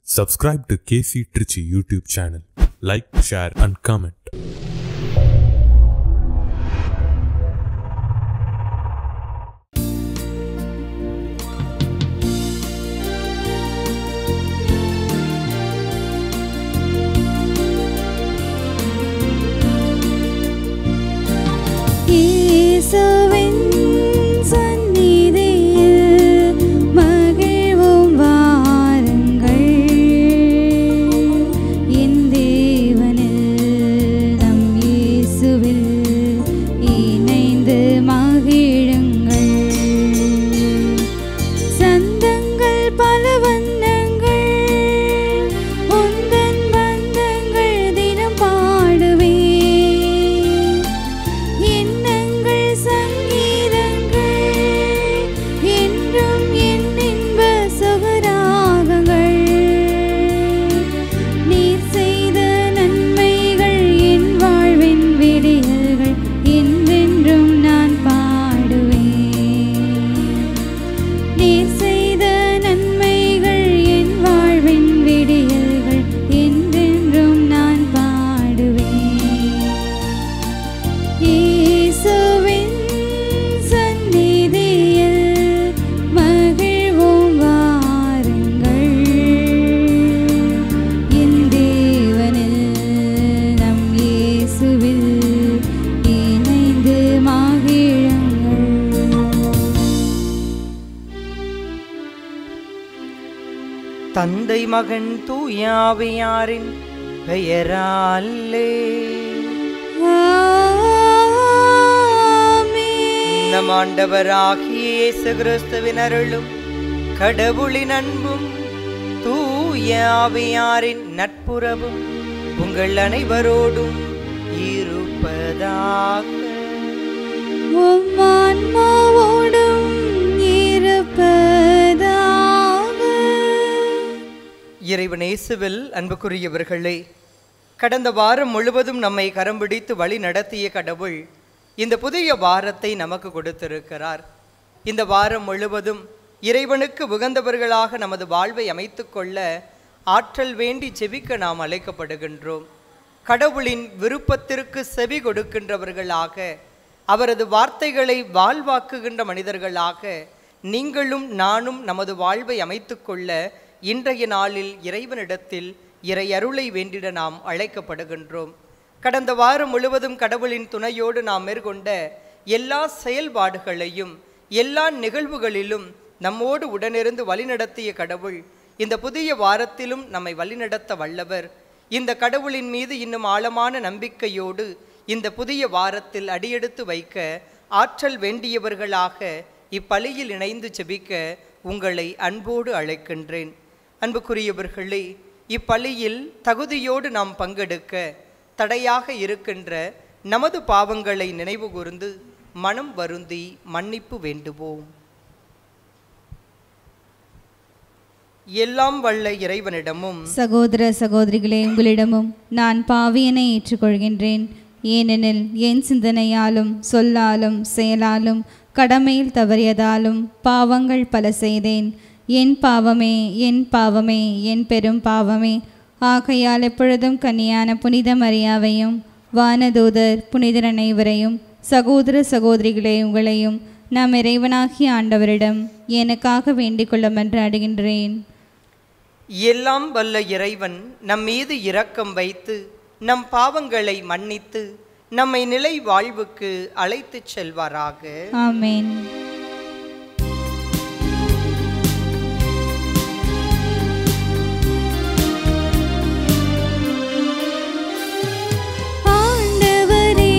Subscribe to KC Trichy YouTube channel. Like, share and comment. தந்தை மகன் தூயாவியாரின் பெயராலே நம் ஆண்டவராகிய இயேசு கிறிஸ்துவின் அருளும் கடவுளின் அன்பும் தூயாவியாரின் நட்புறவும் உங்கள் அனைவரோடும் இருப்பதாக. இறைவன் இயேசுவில் அன்புக்குரியவர்களே, கடந்த வாரம் முழுவதும் நம்மை கரம் பிடித்து வழி நடத்திய கடவுள் இந்த புதிய வாரத்தை நமக்கு கொடுத்திருக்கிறார். இந்த வாரம் முழுவதும் இறைவனுக்கு உகந்தவர்களாக நமது வாழ்வை அமைத்து கொள்ள ஆற்றல் வேண்டி ஜெபிக்க நாம் அழைக்கப்படுகின்றோம். கடவுளின் விருப்பத்திற்கு செவி கொடுக்கின்றவர்களாக, அவரது வார்த்தைகளை வாழ்வாக்குகின்ற மனிதர்களாக நீங்களும் நானும் நமது வாழ்வை அமைத்து கொள்ள இன்றைய நாளில் இறைவனிடத்தில் இறை அருளை வேண்டிட நாம் அழைக்கப்படுகின்றோம். கடந்த வாரம் முழுவதும் கடவுளின் துணையோடு நாம் மேற்கொண்ட எல்லா செயல்பாடுகளையும் எல்லா நிகழ்வுகளிலும் நம்மோடு உடனிருந்து வழிநடத்திய கடவுள் இந்த புதிய வாரத்திலும் நம்மை வழிநடத்த வல்லவர். இந்த கடவுளின் மீது இன்னும் ஆழமான நம்பிக்கையோடு இந்த புதிய வாரத்தில் அடியெடுத்து வைக்க ஆற்றல் வேண்டியவர்களாக இப்பலியில் இணைந்து ஜெபிக்க உங்களை அன்போடு அழைக்கின்றேன். அன்புக்குரியவர்களே, இப்பலியில் தகுதியோடு நாம் பங்கெடுக்க தடையாக இருக்கின்ற நமது பாவங்களை நினைவு கூர்ந்து மனம் வருந்தி மன்னிப்பு வேண்டுவோம். எல்லாம் வல்ல இறைவனிடமும் சகோதர சகோதரிகளே, உங்களிடமும் நான் பாவியனை ஏற்றுக்கொள்கின்றேன். ஏனெனில் என் சிந்தனையாலும் சொல்லாலும் செயலாலும் கடமையில் தவறியதாலும் பாவங்கள் பல செய்தேன். என் பாவமே, என் பாவமே, என் பெரும் பாவமே. ஆகையால் எப்பொழுதும் கன்னியான புனித மரியாவையும் வானதூதர் புனிதர் அனைவரையும் சகோதர சகோதரிகளே உங்களையும் நம் இறைவனாகிய ஆண்டவரிடம் எனக்காக வேண்டிக் கொள்ளுமென்று அடுகின்றேன். எல்லாம் வல்ல இறைவன் நம் மீது இரக்கம் வைத்து நம் பாவங்களை மன்னித்து நம்மை நிலை வாழ்வுக்கு அழைத்துச் செல்வாராக. ஆமென். ஆண்டவரே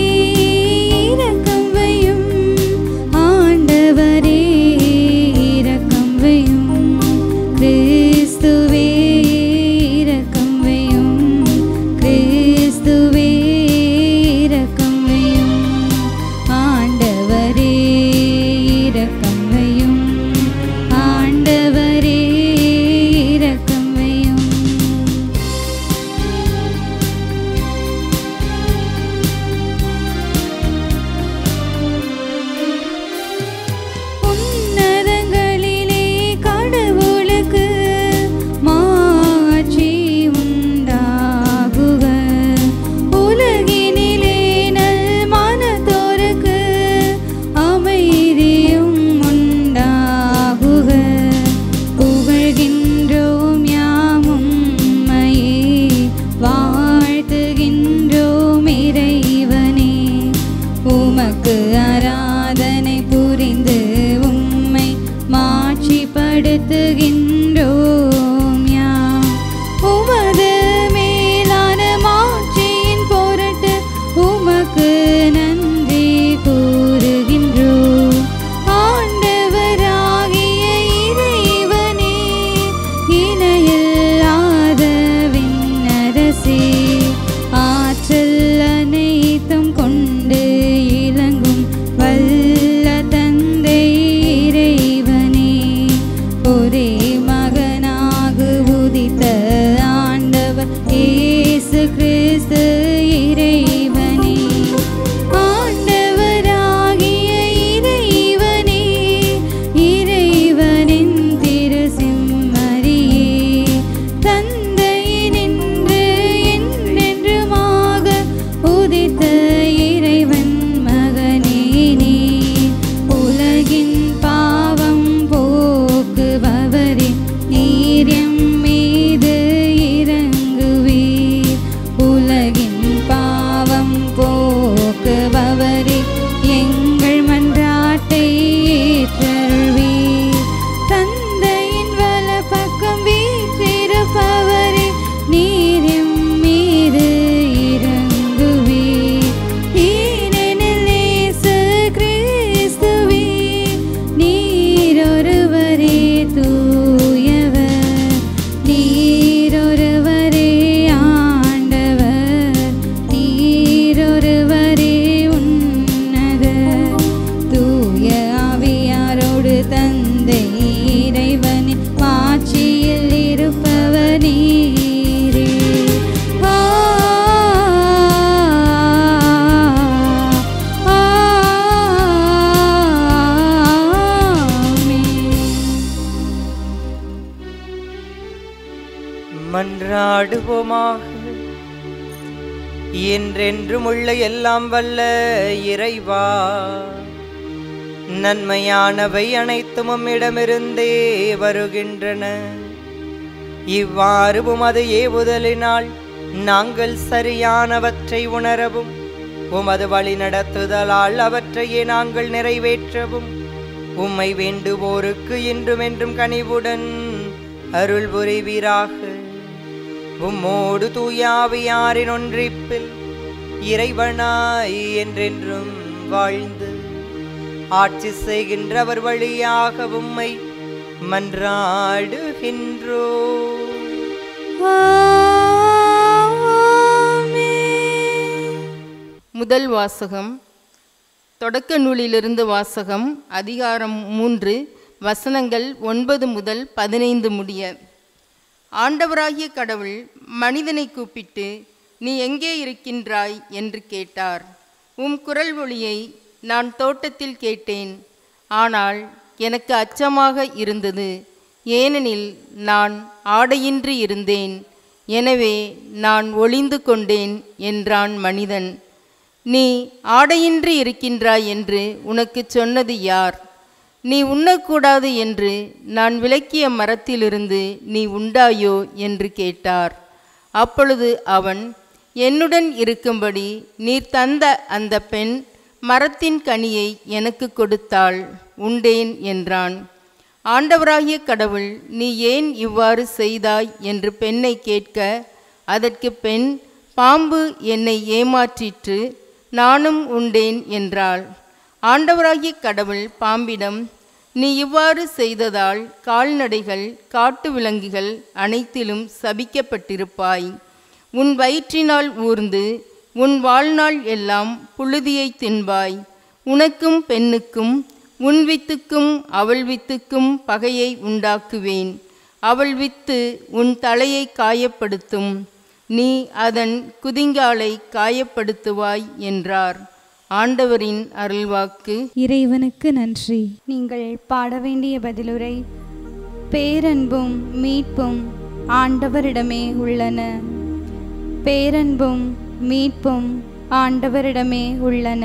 மன்றாடுவோமாக. என்றென்றும் உள்ள எல்லாம் வல்ல இறைவா, நன்மையானவை அனைத்தும் உம்மிடமிருந்தே வருகின்றன. இவ்வாறு உமது ஏவுதலினால் நாங்கள் சரியானவற்றை உணரவும் உமது வழி நடத்துதலால் அவற்றையே நாங்கள் நிறைவேற்றவும் உம்மை வேண்டுவோருக்கு இன்றும் என்றும் கனிவுடன் அருள் புரிவீராக. உம்மோடு தூயாவியாரின் ஒன்றிப்பில் இறைவனாய் என்றென்றும் வாழ்ந்து ஆட்சி செய்கின்றவர் வழியாக உம்மை மன்றாடுகின்றோ. முதல் வாசகம். தொடக்க நூலிலிருந்து வாசகம். அதிகாரம் 3, வசனங்கள் 9 முதல் 15 முடிய. ஆண்டவராகிய கடவுள் மனிதனை கூப்பிட்டு, நீ எங்கே இருக்கின்றாய் என்று கேட்டார். உம் குரல் ஒலியை நான் தோட்டத்தில் கேட்டேன். ஆனால் எனக்கு அச்சமாக இருந்தது, ஏனெனில் நான் ஆடையின்றி இருந்தேன். எனவே நான் ஒளிந்து கொண்டேன் என்றான் மனிதன். நீ ஆடையின்றி இருக்கின்றாய் என்று உனக்கு சொன்னது யார்? நீ உண்ணக்கூடாது என்று நான் விலக்கிய மரத்திலிருந்து நீ உண்டாயோ என்று கேட்டார். அப்பொழுது அவன், என்னுடன் இருக்கும்படி நீர் தந்த அந்த பெண் மரத்தின் கனியை எனக்கு கொடுத்தாள், உண்டேன் என்றான். ஆண்டவராகிய கடவுள், நீ ஏன் இவ்வாறு செய்தாய் என்று பெண்ணை கேட்க, அதற்கு பெண், பாம்பு என்னை ஏமாற்றிற்று, நானும் உண்டேன் என்றாள். ஆண்டவராகிய கடவுள் பாம்பிடம், நீ இவ்வாறு செய்ததால் கால்நடைகள், காட்டு விலங்குகள் அனைத்திலும் சபிக்கப்பட்டிருப்பாய். உன் வயிற்றினால் ஊர்ந்து உன் வாழ்நாள் எல்லாம் புழுதியை தின்பாய். உனக்கும் பெண்ணுக்கும் உன் வித்துக்கும் அவள் வித்துக்கும் பகையை உண்டாக்குவேன். அவள் வித்து உன் தலையை காயப்படுத்தும், நீ அதன் குதிங்காலை காயப்படுத்துவாய் என்றார். ஆண்டவரின் அருள்வாக்கு. இறைவனுக்கு நன்றி. நீங்கள் பாட வேண்டிய பதிலுரை. பேரன்பும் மீட்பும் ஆண்டவரிடமே உள்ளன. பேரன்பும் மீட்பும் ஆண்டவரிடமே உள்ளன.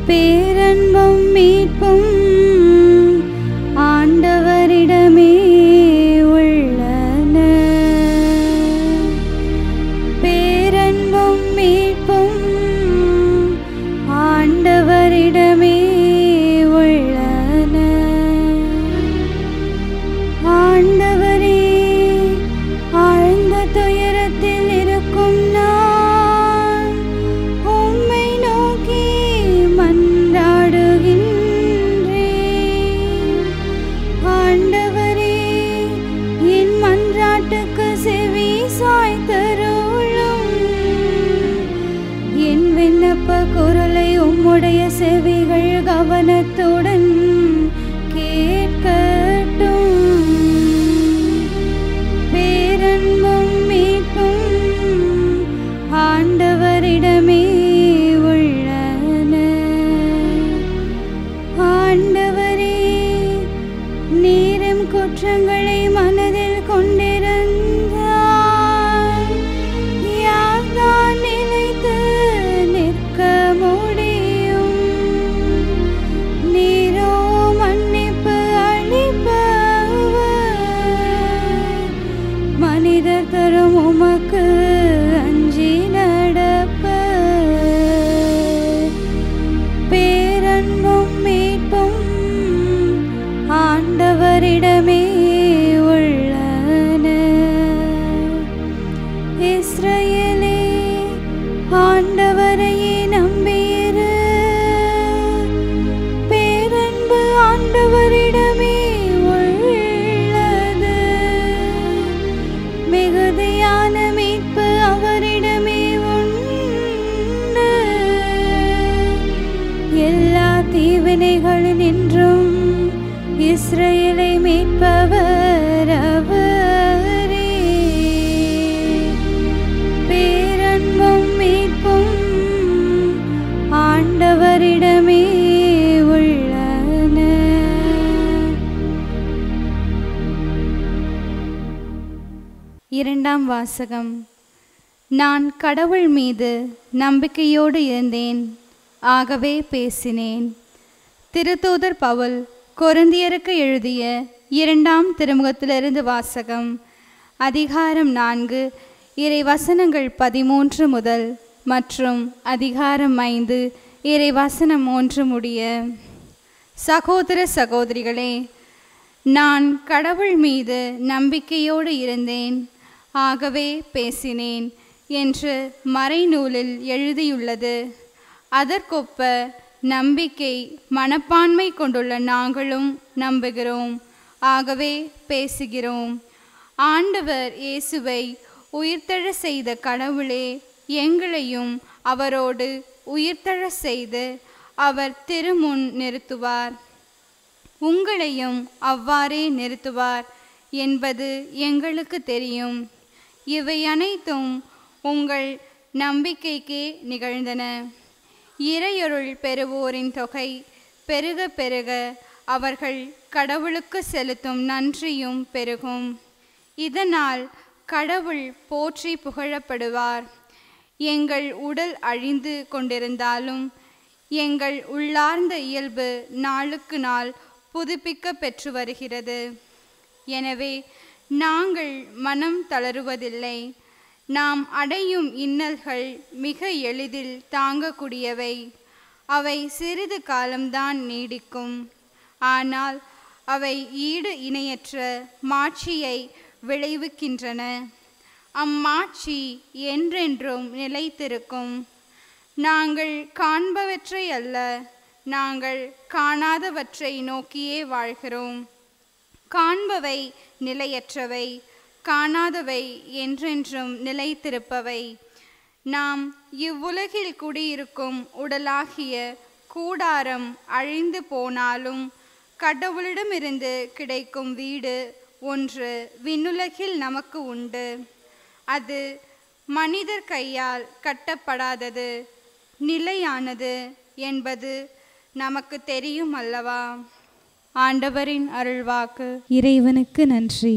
பேரன்பும் மீட்பும் ஆண்டவரிடமே உள்ளன. பேரன்பும் மீட்பும் ஆண்டவரிடமே உள்ளன. ஆண்டவரே, ஆழ்ந்த துயரத்தில் இருக்கும் நான் உம்மை நோக்கி மன்றாடுகின்றேன். ஆண்டவரே, என் மன்றாட்டுக்கு செவி சாய்த்தருளும். என் விண்ணப்ப குரலை உம்முடைய செவிகள் கவனத்துடன் கேட்கட்டும். பேரன்பும் மீட்பும் ஆண்டவரிடமே உள்ளன. ஆண்டவரே, நீரும் குற்றங்களை மனதில் கொண்டிருந்தால் யார்தான் நிலைத்து நிற்க முடியும்? நீரோ மன்னிப்பு அளிப்பவர், மனிதர் தரும் உமக்கு அஞ்சி நடப்பர். பேரன்பும் மீட்பும் ஆண்டவரிடமே உள்ளன. இஸ்ரவேலே, ஆண்டவரையே நம்பியிரு. பேரன்பு ஆண்டவரிடமே உள்ளது. மிகுதியான மீட்பு அவரிடமே உண்டு. எல்லா தீவினைகளினின்றும் இஸ்ரவேலை மீட்பவர் அவரே. பேரன்பும் மீட்பும் ஆண்டவரிடமே உள்ளன. இரண்டாம் வாசகம். நான் கடவுள் மீது நம்பிக்கையோடு இருந்தேன், ஆகவே பேசினேன். திருத்தூதர் பவுல் கொரிந்தியருக்கு எழுதிய 2ஆம் திருமுகத்திலிருந்து வாசகம். அதிகாரம் 4 இறை வசனங்கள் 13 முதல் மற்றும் அதிகாரம் 5 இறை வசனம் 1 முடிய. சகோதர சகோதரிகளே, நான் கடவுள் மீது நம்பிக்கையோடு இருந்தேன், ஆகவே பேசினேன் என்று மறைநூலில் எழுதியுள்ளது. அதற்கொப்ப நம்பிக்கை மனப்பான்மை கொண்டுள்ள நாங்களும் நம்புகிறோம், ஆகவே பேசுகிறோம். ஆண்டவர் இயேசுவை உயிர்த்தெழ செய்த கடவுளே எங்களையும் அவரோடு உயிர்த்தெழ செய்து அவர் திருமுன் நிறுத்துவார், உங்களையும் அவ்வாறே நிறுத்துவார் என்பது எங்களுக்கு தெரியும். இவை அனைத்தும் உங்கள் நம்பிக்கைக்கே நிகழ்ந்தன. இறையருள் பெறுவோரின் தொகை பெருக பெருக அவர்கள் கடவுளுக்கு செலுத்தும் நன்றியும் பெருகும். இதனால் கடவுள் போற்றி புகழப்படுவார். எங்கள் உடல் அழிந்து கொண்டிருந்தாலும் எங்கள் உள்ளார்ந்த இயல்பு நாளுக்கு நாள் புதுப்பிக்க பெற்று வருகிறது. எனவே நாங்கள் மனம் தளருவதில்லை. நாம் அடையும் இன்னல்கள் மிக எளிதில் தாங்கக்கூடியவை. அவை சிறிது காலம்தான் நீடிக்கும். ஆனால் அவை ஈடு இணையற்ற மாட்சியை விளைவிக்கின்றன. அம்மாட்சி என்றென்றும் நிலைத்திருக்கும். நாங்கள் காண்பவற்றை அல்ல, நாங்கள் காணாதவற்றை நோக்கியே வாழ்கிறோம். காண்பவை நிலையற்றவை, காணாதவை என்றென்றும் நிலைத்திருப்பவை. நாம் இவ்வுலகில் குடியிருக்கும் உடலாகிய கூடாரம் அழிந்து போனாலும் கடவுளிடமிருந்து கிடைக்கும் வீடு ஒன்று விண்ணுலகில் நமக்கு உண்டு. அது மனிதர் கையால் கட்டப்படாதது, நிலையானது என்பது நமக்கு தெரியும் அல்லவா? ஆண்டவரின் அருள்வாக்கு. இறைவனுக்கு நன்றி.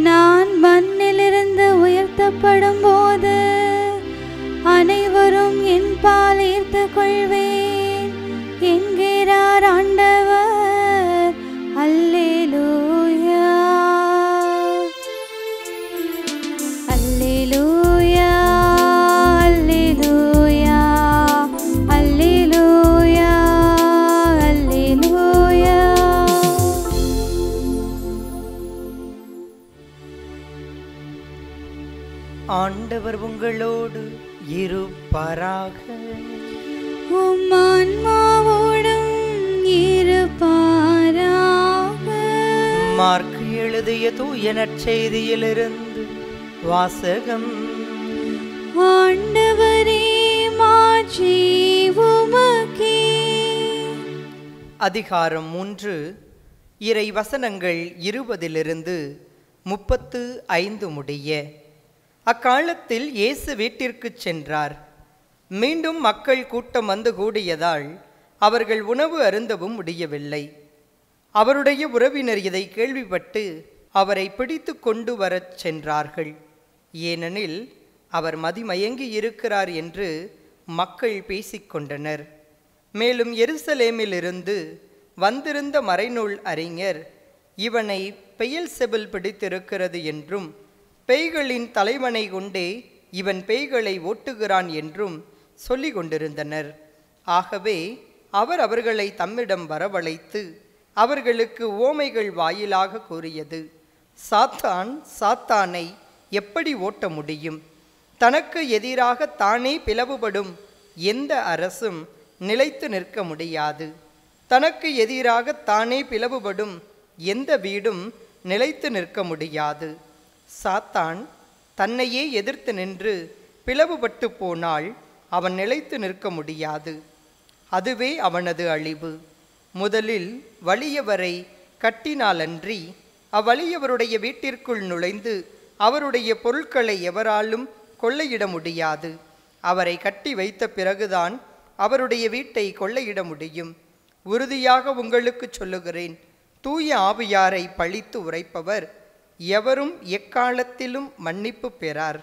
நான் மண்ணிலிருந்து உயர்த்தப்படும் போது அனைவரும் என் பால் ஈர்த்து கொள்வேன் என்கிறார் ஆண்டவர். அல்லேலூயா, அல்லேலூயா, அல்லேலூயா, அல்லேலூயா, அல்லேலூயா. ஆண்டவர் உங்களோடு இருப்பாராக. உம் ஆன்மாவோடும் இருப்பாராக. மார்க்கு எழுதிய தூய நற்செய்தியிலிருந்து வாசகம். ஆண்டவரே, மாட்சி உமக்கே. அதிகாரம் 3 இறை வசனங்கள் 20 35 முடிய. அக்காலத்தில் இயேசு வீட்டிற்கு சென்றார். மீண்டும் மக்கள் கூட்டம் வந்து கூடியதால் அவர்கள் உணவு அருந்தவும் முடியவில்லை. அவருடைய உறவினர் இதை கேள்விப்பட்டு அவரை பிடித்து கொண்டு வரச் சென்றார்கள். ஏனெனில் அவர் மதிமயங்கி இருக்கிறார் என்று மக்கள் பேசிக்கொண்டனர். மேலும் எருசலேமிலிருந்து வந்திருந்த மறைநூல் அறிஞர் இவனை பெயல்செபூல் பிடித்திருக்கிறது என்றும் பேய்களின் தலைவனை கொண்டே இவன் பேய்களை ஓட்டுகிறான் என்றும் சொல்லிக் கொண்டிருந்தனர். ஆகவே அவர் அவர்களை தம்மிடம் வரவழைத்து அவர்களுக்கு உவமைகள் வாயிலாக கூறியது. சாத்தான் சாத்தானை எப்படி ஓட்ட முடியும்? தனக்கு எதிராக தானே பிளவுபடும் எந்த அரசும் நிலைத்து நிற்க முடியாது. தனக்கு எதிராக தானே பிளவுபடும் எந்த வீடும் நிலைத்து நிற்க முடியாது. சாத்தான் தன்னையே எதிர்த்து நின்று பிளவுபட்டு போனால் அவன் நிலைத்து நிற்க முடியாது. அதுவே அவனது அழிவு. முதலில் வலியவரை கட்டினாலன்றி அவ்வலியவருடைய வீட்டிற்குள் நுழைந்து அவருடைய பொருட்களை எவராலும் கொள்ளையிட முடியாது. அவரை கட்டி வைத்த பிறகுதான் அவருடைய வீட்டை கொள்ளையிட முடியும். உறுதியாக உங்களுக்கு சொல்லுகிறேன், தூய ஆவியாரை பழித்து உரைப்பவர் எவரும் எக்காலத்திலும் மன்னிப்பு பெறார்.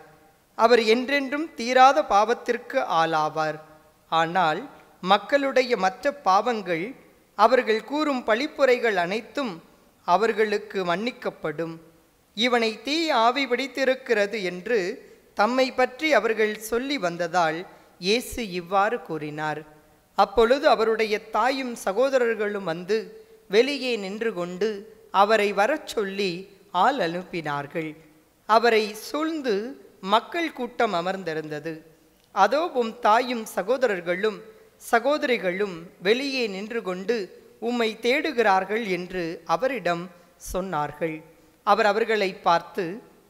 அவர் என்றென்றும் தீராத பாவத்திற்கு ஆளாவார். ஆனால் மக்களுடைய மற்ற பாவங்கள், அவர்கள் கூறும் பழிப்புரைகள் அனைத்தும் அவர்களுக்கு மன்னிக்கப்படும். இவனை தீ ஆவி பிடித்திருக்கிறது என்று தம்மை பற்றி அவர்கள் சொல்லி வந்ததால் இயேசு இவ்வாறு கூறினார். அப்பொழுது அவருடைய தாயும் சகோதரர்களும் வந்து வெளியே நின்று கொண்டு அவரை வரச் சொல்லி ஆள் அனுப்பினார்கள். அவரை சூழ்ந்து மக்கள் கூட்டம் அமர்ந்திருந்தது. அதோ உம் தாயும் சகோதரர்களும் சகோதரிகளும் வெளியே நின்று கொண்டு உம்மை தேடுகிறார்கள் என்று அவரிடம் சொன்னார்கள். அவர் அவர்களை பார்த்து,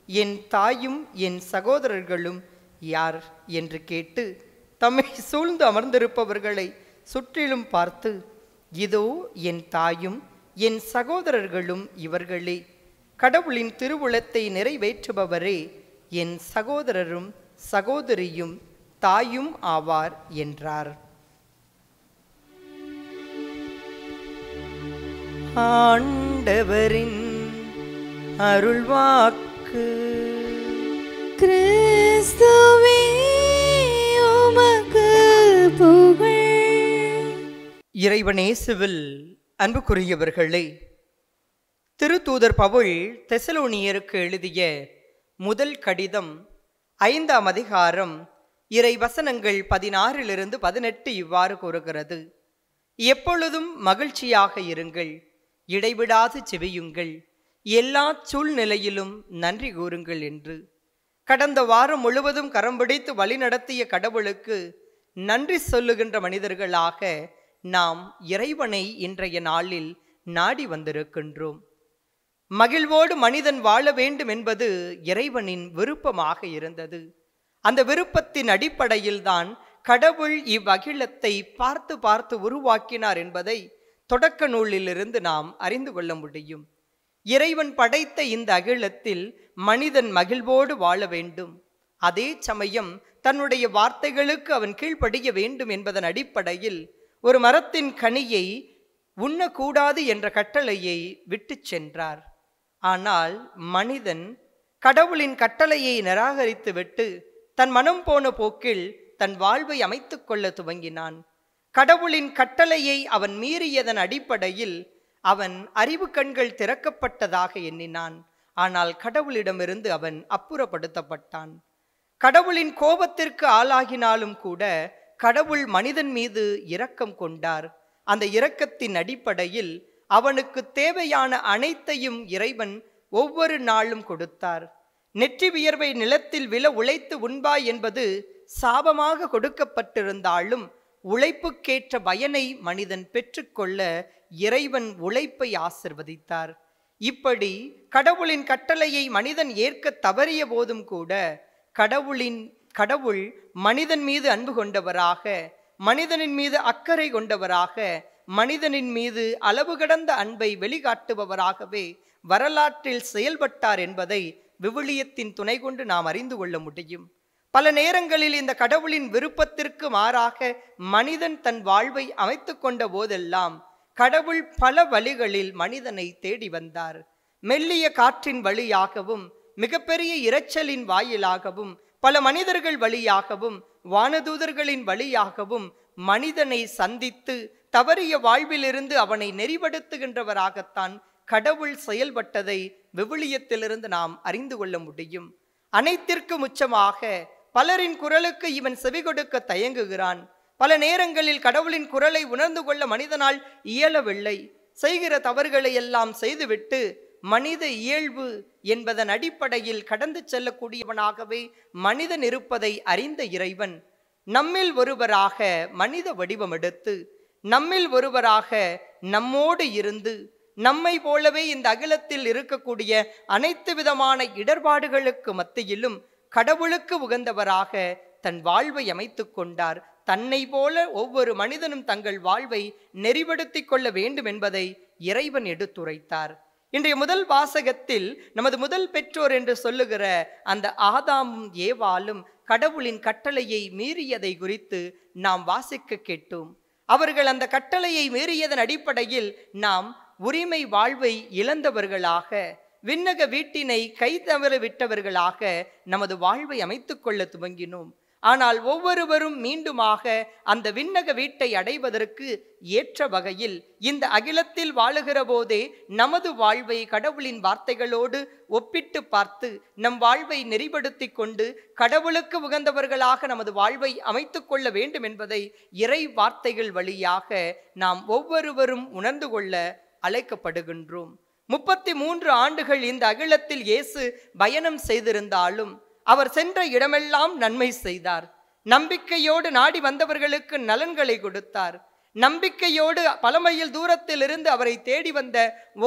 என் தாயும் என் சகோதரர்களும் யார் என்று கேட்டு தம்மை சூழ்ந்து அமர்ந்திருப்பவர்களை சுற்றிலும் பார்த்து, இதோ என் தாயும் என் சகோதரர்களும் இவர்களே, கடவுளின் திருவுளத்தை நிறைவேற்றுபவரே என் சகோதரரும் சகோதரியும் தாயும் ஆவார் என்றார். ஆண்டவரின் அருள்வாக்கு. கிறிஸ்துவே உமக்கு புகழ். இறைவனேசுவில் அன்புக்குரியவர்களே, திருத்தூதர் பவுல் தெசலோனியருக்கு எழுதிய முதல் கடிதம் 5ஆம் அதிகாரம் இறை வசனங்கள் 16-18 இவ்வாறு கூறுகிறது. எப்பொழுதும் மகிழ்ச்சியாக இருங்கள், இடைவிடாது செவியுங்கள், எல்லா சூழ்நிலையிலும் நன்றி கூறுங்கள் என்று. கடந்த வாரம் முழுவதும் கரம் பிடித்து வழிநடத்திய கடவுளுக்கு நன்றி சொல்லுகின்ற மனிதர்களாக நாம் இறைவனை இன்றைய நாளில் நாடி வந்திருக்கின்றோம். மகிழ்வோடு மனிதன் வாழ வேண்டும் என்பது இறைவனின் விருப்பமாக இருந்தது. அந்த விருப்பத்தின் அடிப்படையில்தான் கடவுள் இவ்வகிலத்தை பார்த்து பார்த்து உருவாக்கினார் என்பதை தொடக்க நூலிலிருந்து நாம் அறிந்து கொள்ள முடியும். இறைவன் படைத்த இந்த அகிலத்தில் மனிதன் மகிழ்வோடு வாழ வேண்டும், அதே சமயம் தன்னுடைய வார்த்தைகளுக்கு அவன் கீழ்ப்படிய வேண்டும் என்பதன் அடிப்படையில் ஒரு மரத்தின் கனியை உண்ணக்கூடாது என்ற கட்டளையை விட்டு சென்றார். ஆனால் மனிதன் கடவுளின் கட்டளையை நிராகரித்துவிட்டு தன் மனம் போன போக்கில் தன் வாழ்வை அமைத்து கொள்ள துவங்கினான். கடவுளின் கட்டளையை அவன் மீறியதன் அடிப்படையில் அவன் அறிவு கண்கள் திறக்கப்பட்டதாக எண்ணினான். ஆனால் கடவுளிடமிருந்து அவன் அப்புறப்படுத்தப்பட்டான். கடவுளின் கோபத்திற்கு ஆளாகினாலும் கூட கடவுள் மனிதன் மீது இரக்கம் கொண்டார். அந்த இரக்கத்தின் அடிப்படையில் அவனுக்கு தேவையான அனைத்தையும் இறைவன் ஒவ்வொரு நாளும் கொடுத்தார். நெற்றி வியர்வை நிலத்தில் விழ உழைத்து உண்பாய் என்பது சாபமாக கொடுக்கப்பட்டிருந்தாலும் உழைப்புக்கேற்ற பயனை மனிதன் பெற்றுக்கொள்ள இறைவன் உழைப்பை ஆசிர்வதித்தார். இப்படி கடவுளின் கட்டளையை மனிதன் ஏற்க தவறிய போதும் கூட கடவுள் மனிதன் மீது அன்பு கொண்டவராக, மனிதனின் மீது அக்கறை கொண்டவராக, மனிதனின் மீது அளவு கடந்த அன்பை வெளிக்காட்டுபவராகவே வரலாற்றில் செயல்பட்டார் என்பதை விவிலியத்தின் துணை கொண்டு நாம் அறிந்து கொள்ள முடியும். பல நேரங்களில் இந்த கடவுளின் விருப்பத்திற்கு மாறாக மனிதன் தன் வாழ்வை அமைத்து கொண்ட போதெல்லாம் கடவுள் பல வழிகளில் மனிதனை தேடி வந்தார். மெல்லிய காற்றின் வழியாகவும், மிகப்பெரிய இரைச்சலின் வாயிலாகவும், பல மனிதர்கள் வழியாகவும், வானதூதர்களின் வழியாகவும் மனிதனை சந்தித்து தவறிய வாழ்விலிருந்து அவனை நெறிப்படுத்துகின்றவராகத்தான் கடவுள் செயல்பட்டதை விவிலியத்திலிருந்து நாம் அறிந்து கொள்ள முடியும். அனைத்திற்கும் உச்சமாக பலரின் குரலுக்கு இவன் செவி கொடுக்க தயங்குகிறான். பல நேரங்களில் கடவுளின் குரலை உணர்ந்து கொள்ள மனிதனால் இயலவில்லை. செய்கிற தவறுகளை எல்லாம் செய்துவிட்டு மனித இயல்பு என்பதன் அடிப்படையில் கடந்து செல்லக்கூடியவனாகவே மனிதன் இருப்பதை அறிந்த இறைவன் நம்மில் ஒருவராக மனித வடிவம் எடுத்து நம்மில் ஒருவராக நம்மோடு இருந்து நம்மை போலவே இந்த அகிலத்தில் இருக்கக்கூடிய அனைத்து விதமான இடர்பாடுகளுக்கு மத்தியிலும் கடவுளுக்கு உகந்தவராக தன் வாழ்வை அமைத்து கொண்டார். தன்னை போல ஒவ்வொரு மனிதனும் தங்கள் வாழ்வை நெறிப்படுத்தி கொள்ள வேண்டும் என்பதை இறைவன் எடுத்துரைத்தார். இன்றைய முதல் வாசகத்தில் நமது முதல் பெற்றோர் என்று சொல்லுகிற அந்த ஆதாமும் ஏவாளும் கடவுளின் கட்டளையை மீறியதை குறித்து நாம் வாசிக்க கேட்டோம். அவர்கள் அந்த கட்டளையை மீறியதன் அடிப்படையில் நாம் உரிமை வாழ்வை இழந்தவர்களாக, விண்ணக வீட்டினை கை தவற விட்டவர்களாக நமது வாழ்வை அமைத்துக் கொள்ள துவங்கினோம். ஆனால் ஒவ்வொருவரும் மீண்டுமாக அந்த விண்ணக வீட்டை அடைவதற்கு ஏற்ற வகையில் இந்த அகிலத்தில் வாழுகிற போதே நமது வாழ்வை கடவுளின் வார்த்தைகளோடு ஒப்பிட்டு பார்த்து நம் வாழ்வை நெறிப்படுத்தி கொண்டு கடவுளுக்கு உகந்தவர்களாக நமது வாழ்வை அமைத்து கொள்ள வேண்டும் என்பதை இறை வார்த்தைகள் வழியாக நாம் ஒவ்வொருவரும் உணர்ந்து கொள்ள அழைக்கப்படுகின்றோம். 33 ஆண்டுகள் இந்த அகிலத்தில் இயேசு பயணம் செய்திருந்தாலும் அவர் சென்ற இடமெல்லாம் நன்மை செய்தார். நம்பிக்கையோடு நாடி வந்தவர்களுக்கு நலன்களை கொடுத்தார். நம்பிக்கையோடு பல மைல் தூரத்தில் இருந்து அவரை தேடி வந்த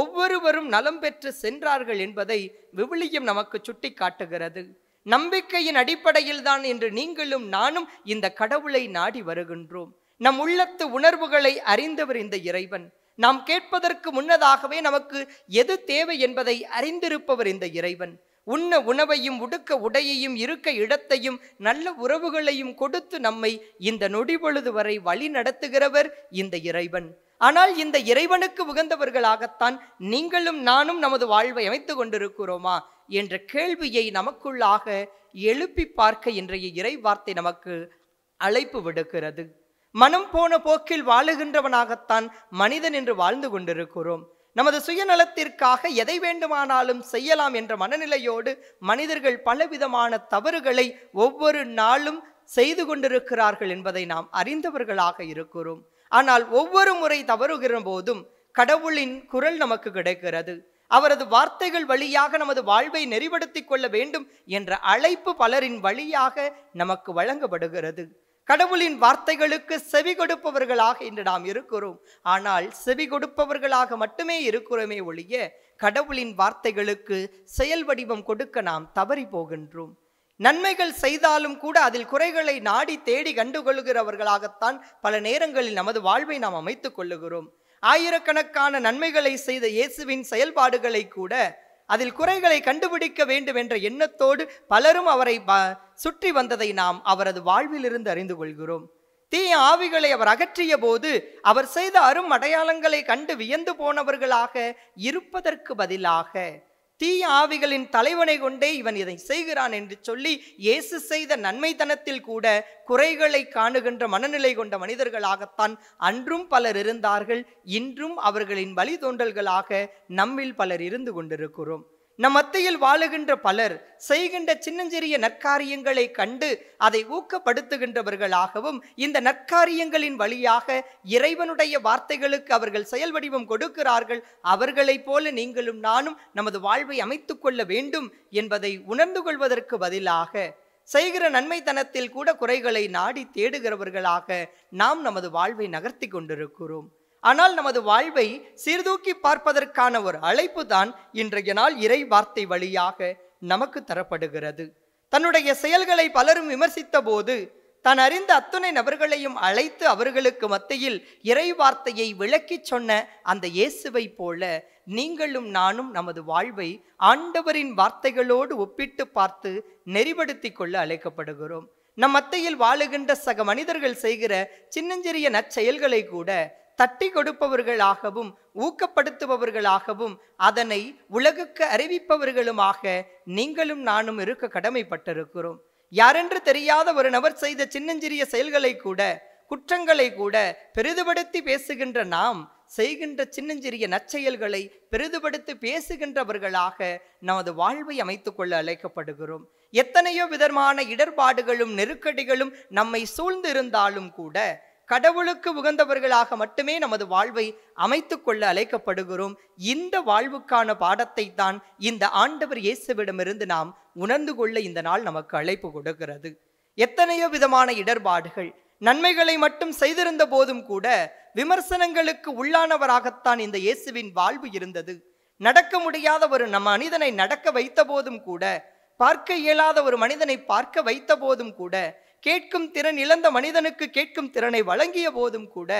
ஒவ்வொருவரும் நலம் பெற்று சென்றார்கள் என்பதை விவிலியம் நமக்கு சுட்டி காட்டுகிறது. நம்பிக்கையின் அடிப்படையில் தான் இன்று நீங்களும் நானும் இந்த கடவுளை நாடி வருகின்றோம். நம் உள்ளத்து உணர்வுகளை அறிந்தவர் இந்த இறைவன். நாம் கேட்பதற்கு முன்னதாகவே நமக்கு எது தேவை என்பதை அறிந்திருப்பவர் இந்த இறைவன். உண்ண உணவையும் உடுக்க உடையையும் இருக்க இடத்தையும் நல்ல உறவுகளையும் கொடுத்து நம்மை இந்த நொடிபொழுது வரை வழி நடத்துகிறவர் இந்த இறைவன். ஆனால் இந்த இறைவனுக்கு உகந்தவர்களாகத்தான் நீங்களும் நானும் நமது வாழ்வை அமைத்து கொண்டிருக்கிறோமா என்ற கேள்வியை நமக்குள்ளாக எழுப்பி பார்க்க இன்றைய இறை வார்த்தை நமக்கு அழைப்பு விடுக்கிறது. மனம் போன போக்கில் வாழுகின்றவனாகத்தான் மனிதன் என்று வாழ்ந்து கொண்டிருக்கிறோம். நமது சுயநலத்திற்காக எதை வேண்டுமானாலும் செய்யலாம் என்ற மனநிலையோடு மனிதர்கள் பலவிதமான தவறுகளை ஒவ்வொரு நாளும் செய்து கொண்டிருக்கிறார்கள் என்பதை நாம் அறிந்தவர்களாக இருக்கிறோம். ஆனால் ஒவ்வொரு முறை தவறுகிற போதும் கடவுளின் குரல் நமக்கு கிடைக்கிறது. அவரது வார்த்தைகள் வழியாக நமது வாழ்வை நெறிப்படுத்தி கொள்ள வேண்டும் என்ற அழைப்பு பலரின் வழியாக நமக்கு வழங்கப்படுகிறது. கடவுளின் வார்த்தைகளுக்கு செவி கொடுப்பவர்களாக இன்று நாம் இருக்கிறோம். ஆனால் செவி கொடுப்பவர்களாக மட்டுமே இருக்கிறோமே ஒழிய கடவுளின் வார்த்தைகளுக்கு செயல் வடிவம் கொடுக்க நாம் தவறி போகின்றோம். நன்மைகள் செய்தாலும் கூட அதில் குறைகளை நாடி தேடி கண்டுகொள்கிறவர்களாகத்தான் பல நேரங்களில் நமது வாழ்வை நாம் அமைத்துக் கொள்ளுகிறோம். ஆயிரக்கணக்கான நன்மைகளை செய்த இயேசுவின் செயல்பாடுகளை கூட அதில் குறைகளை கண்டுபிடிக்க வேண்டும் என்ற எண்ணத்தோடு பலரும் அவரை சுற்றி வந்ததை நாம் அவரது வாழ்விலிருந்து அறிந்து கொள்கிறோம். தீய ஆவிகளை அவர் அகற்றிய போது அவர் செய்த அரும் அடையாளங்களை கண்டு வியந்து போனவர்களாக இருப்பதற்கு பதிலாக தீய ஆவிகளின் தலைவனை கொண்டே இவன் இதை செய்கிறான் என்று சொல்லி இயேசு செய்த நன்மைத்தனத்தில் கூட குறைகளை காணுகின்ற மனநிலை கொண்ட மனிதர்களாகத்தான் அன்றும் பலர் இருந்தார்கள். இன்றும் அவர்களின் வழிதோன்றல்களாக நம்மில் பலர் இருந்து கொண்டிருக்கிறோம். நம் மத்தியில் வாழுகின்ற பலர் செய்கின்ற சின்னஞ்சிறிய நற்காரியங்களை கண்டு அதை ஊக்கப்படுத்துகின்றவர்களாகவும் இந்த நற்காரியங்களின் வழியாக இறைவனுடைய வார்த்தைகளுக்கு அவர்கள் செயல் வடிவம் கொடுக்கிறார்கள். அவர்களைப் போல நீங்களும் நானும் நமது வாழ்வை அமைத்துக் கொள்ள வேண்டும் என்பதை உணர்ந்து கொள்வதற்கு பதிலாக செய்கிற நன்மைத்தனத்தில் கூட குறைகளை நாடி தேடுகிறவர்களாக நாம் நமது வாழ்வை நகர்த்தி கொண்டிருக்கிறோம். ஆனால் நமது வாழ்வை சீர்தூக்கி பார்ப்பதற்கான ஒரு அழைப்பு தான் இன்றைய நாள் இறை வார்த்தை வழியாக நமக்கு தரப்படுகிறது. தன்னுடைய செயல்களை பலரும் விமர்சித்த போது தான் அறிந்த அத்துணை நபர்களையும் அழைத்து அவர்களுக்கு மத்தியில் இறை வார்த்தையை விளக்கி சொன்ன அந்த இயேசுவை போல நீங்களும் நானும் நமது வாழ்வை ஆண்டவரின் வார்த்தைகளோடு ஒப்பிட்டு பார்த்து நெறிப்படுத்தி கொள்ள அழைக்கப்படுகிறோம். நம் மத்தியில் வாழுகின்ற சக மனிதர்கள் செய்கிற சின்னஞ்சிறிய நற்செயல்களை கூட தட்டி கொடுப்பவர்களாகவும் ஊக்கப்படுத்துபவர்களாகவும் அதனை உலகுக்கு அறிவிப்பவர்களுமாக நீங்களும் நானும் இருக்க கடமைப்பட்டிருக்கிறோம். யாரென்று தெரியாத ஒரு நபர் செய்த சின்னஞ்சிறிய செயல்களை கூட குற்றங்களை கூட பெரிதுபடுத்தி பேசுகின்ற நாம் செய்கின்ற சின்னஞ்சிறிய நற்செயல்களை பெரிதுபடுத்தி பேசுகின்றவர்களாக நமது வாழ்வை அமைத்துக் கொள்ள அழைக்கப்படுகிறோம். எத்தனையோ விதமான இடர்பாடுகளும் நெருக்கடிகளும் நம்மை சூழ்ந்து இருந்தாலும் கூட கடவுளுக்கு உகந்தவர்களாக மட்டுமே நமது வாழ்வை அமைத்து கொள்ள அழைக்கப்படுகிறோம். இந்த வாழ்வுக்கான பாடத்தை தான் இந்த ஆண்டவர் இயேசுவிடமிருந்து நாம் உணர்ந்து கொள்ள இந்த நாள் நமக்கு அழைப்பு கொடுக்கிறது. எத்தனையோ விதமான இடர்பாடுகள், நன்மைகளை மட்டும் செய்திருந்த போதும் கூட விமர்சனங்களுக்கு உள்ளானவராகத்தான் இந்த இயேசுவின் வாழ்வு இருந்தது. நடக்க முடியாத ஒரு மனிதனை நடக்க வைத்த போதும் கூட, பார்க்க இயலாத ஒரு மனிதனை பார்க்க வைத்த போதும் கூட, கேட்கும் திறன் இழந்த மனிதனுக்கு கேட்கும் திறனை வழங்கிய போதும் கூட,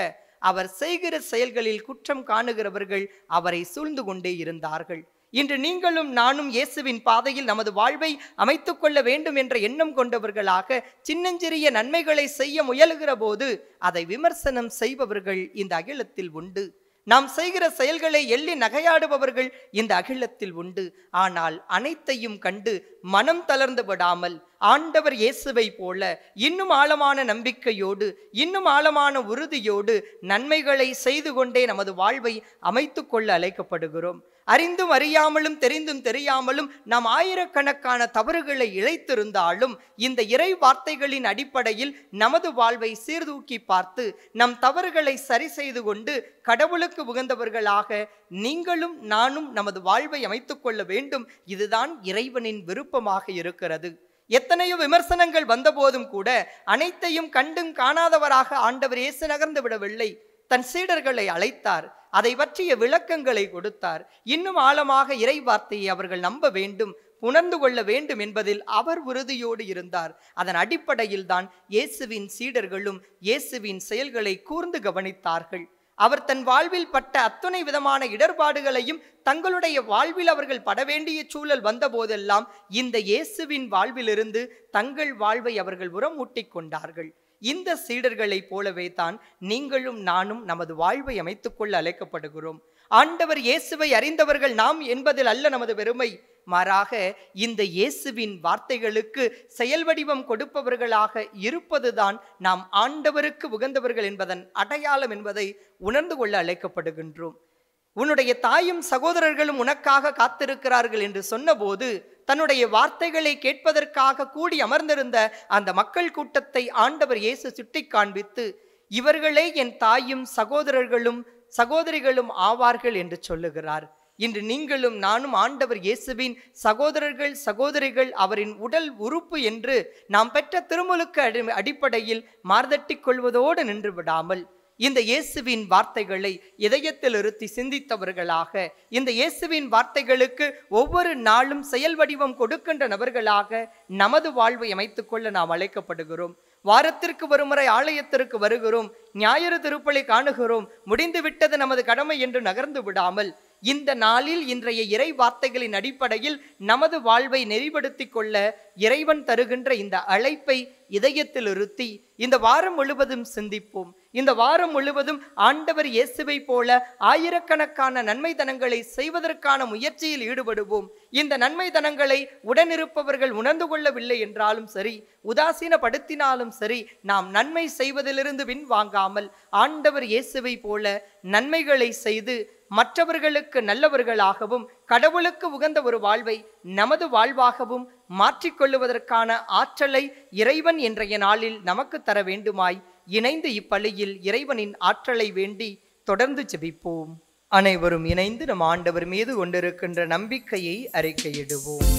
அவர் செய்கிற செயல்களில் குற்றம் காணுகிறவர்கள் அவரை சூழ்ந்து கொண்டே இருந்தார்கள். இன்று நீங்களும் நானும் இயேசுவின் பாதையில் நமது வாழ்வை அமைத்து கொள்ள வேண்டும் என்ற எண்ணம் கொண்டவர்களாக சின்னஞ்சிறிய நன்மைகளை செய்ய முயலுகிற போது அதை விமர்சனம் செய்பவர்கள் இந்த அகிலத்தில் உண்டு. நாம் செய்கிற செயல்களை எள்ளி நகையாடுபவர்கள் இந்த அகிலத்தில் உண்டு. ஆனால் அனைத்தையும் கண்டு மனம் தளர்ந்து விடாமல் ஆண்டவர் இயேசுவை போல இன்னும் ஆழமான நம்பிக்கையோடு, இன்னும் ஆழமான உறுதியோடு நன்மைகளை செய்து கொண்டே நமது வாழ்வை அமைத்து கொள்ள அழைக்கப்படுகிறோம். அறிந்தும் அறியாமலும் தெரிந்தும் தெரியாமலும் நாம் ஆயிரக்கணக்கான தவறுகளை இழைத்திருந்தாலும் இந்த இறை வார்த்தைகளின் அடிப்படையில் நமது வாழ்வை சீர்தூக்கி பார்த்து நம் தவறுகளை சரி செய்து கொண்டு கடவுளுக்கு உகந்தவர்களாக நீங்களும் நானும் நமது வாழ்வை அமைத்து கொள்ள வேண்டும். இதுதான் இறைவனின் விருப்பமாக இருக்கிறது. எத்தனையோ விமர்சனங்கள் வந்தபோதும் கூட அனைத்தையும் கண்டும் காணாதவராக ஆண்டவர் இயேசு நகர்ந்து விடவில்லை. தன் சீடர்களை அழைத்தார், அதை பற்றிய விளக்கங்களை கொடுத்தார். இன்னும் ஆழமாக இறை வார்த்தையை அவர்கள் நம்ப வேண்டும், உணர்ந்து கொள்ள வேண்டும் என்பதில் அவர் உறுதியோடு இருந்தார். அதன் அடிப்படையில் தான் இயேசுவின் சீடர்களும் இயேசுவின் செயல்களை கூர்ந்து கவனித்தார்கள். அவர் தன் வாழ்வில் பட்ட அத்தனை விதமான இடர்பாடுகளையும் தங்களுடைய வாழ்வில் அவர்கள் பட வேண்டிய சூழல் வந்த போதெல்லாம் இந்த இயேசுவின் வாழ்விலிருந்து தங்கள் வாழ்வை அவர்கள் உரமூட்டி கொண்டார்கள். இந்த சீடர்களைப் போலவே தான் நீங்களும் நானும் நமது வாழ்வை அமைத்துக்கொள்ள அழைக்கப்படுகிறோம். ஆண்டவர் இயேசுவை அறிந்தவர்கள் நாம் என்பதில் அல்ல நமது பெருமை, மாறாக இந்த இயேசுவின் வார்த்தைகளுக்கு செயல் வடிவம் கொடுப்பவர்களாக இருப்பதுதான் நாம் ஆண்டவருக்கு உகந்தவர்கள் என்பதன் அடையாளம் என்பதை உணர்ந்து கொள்ள அழைக்கப்படுகின்றோம். உன்னுடைய தாயும் சகோதரர்களும் உனக்காக காத்திருக்கிறார்கள் என்று சொன்னபோது தன்னுடைய வார்த்தைகளை கேட்பதற்காக கூடி அமர்ந்திருந்த அந்த மக்கள் கூட்டத்தை ஆண்டவர் இயேசு சுட்டி காண்பித்து, இவர்களே என் தாயும் சகோதரிகளும் ஆவார்கள் என்று சொல்லுகிறார். இன்று நீங்களும் நானும் ஆண்டவர் இயேசுவின் சகோதரிகள், அவரின் உடல் உறுப்பு என்று நாம் பெற்ற திருமுழுக்கு அடிப்படையில் மார்தட்டிக் கொள்வதோடு நின்று விடாமல் இந்த இயேசுவின் வார்த்தைகளை இதயத்தில் இருத்தி சிந்தித்தவர்களாக, இந்த இயேசுவின் வார்த்தைகளுக்கு ஒவ்வொரு நாளும் செயல் வடிவம் கொடுக்கின்ற நபர்களாக நமது வாழ்வை அமைத்துக்கொள்ள நாம் அழைக்கப்படுகிறோம். வாரத்திற்கு ஒருமுறை ஆலயத்திற்கு வருகிறோம், ஞாயிறு திருப்பலி காணுகிறோம், முடிந்து விட்டது நமது கடமை என்று நகர்ந்து விடாமல் இந்த நாளில் இன்றைய இறை வார்த்தைகளின் அடிப்படையில் நமது வாழ்வை நெறிப்படுத்தி கொள்ள இறைவன் தருகின்ற இந்த அழைப்பை இதயத்தில் இருத்தி இந்த வாரம் முழுவதும் சிந்திப்போம். இந்த வாரம் முழுவதும் ஆண்டவர் இயேசுவை போல ஆயிரக்கணக்கான நன்மை தனங்களை செய்வதற்கான முயற்சியில் ஈடுபடுவோம். இந்த நன்மை தனங்களை உடனிருப்பவர்கள் உணர்ந்து கொள்ளவில்லை என்றாலும் சரி, உதாசீனப்படுத்தினாலும் சரி, நாம் நன்மை செய்வதிலிருந்து பின் வாங்காமல் ஆண்டவர் இயேசுவை போல நன்மைகளை செய்து மற்றவர்களுக்கு நல்லவர்களாகவும் கடவுளுக்கு உகந்த ஒரு வாழ்வை நமது வாழ்வாகவும் மாற்றிக்கொள்ளுவதற்கான ஆற்றலை இறைவன் இன்றைய நாளில் நமக்கு தர வேண்டுமாய் இணைந்து இப்பள்ளியில் இறைவனின் ஆற்றலை வேண்டி தொடர்ந்து ஜெபிப்போம். அனைவரும் இணைந்து நம் ஆண்டவர் மீது கொண்டிருக்கின்ற நம்பிக்கையை அறிக்கையிடுவோம்.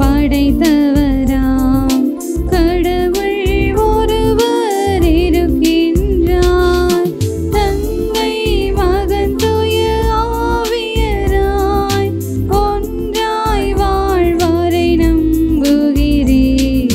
படைத்தவராம் கடவுள் ஒருவர் இருக்கின்றார், தந்தை மகன் தூய ஆவியராய் ஒன்றாய் வாழ்வாரை நம்புகிறேன்.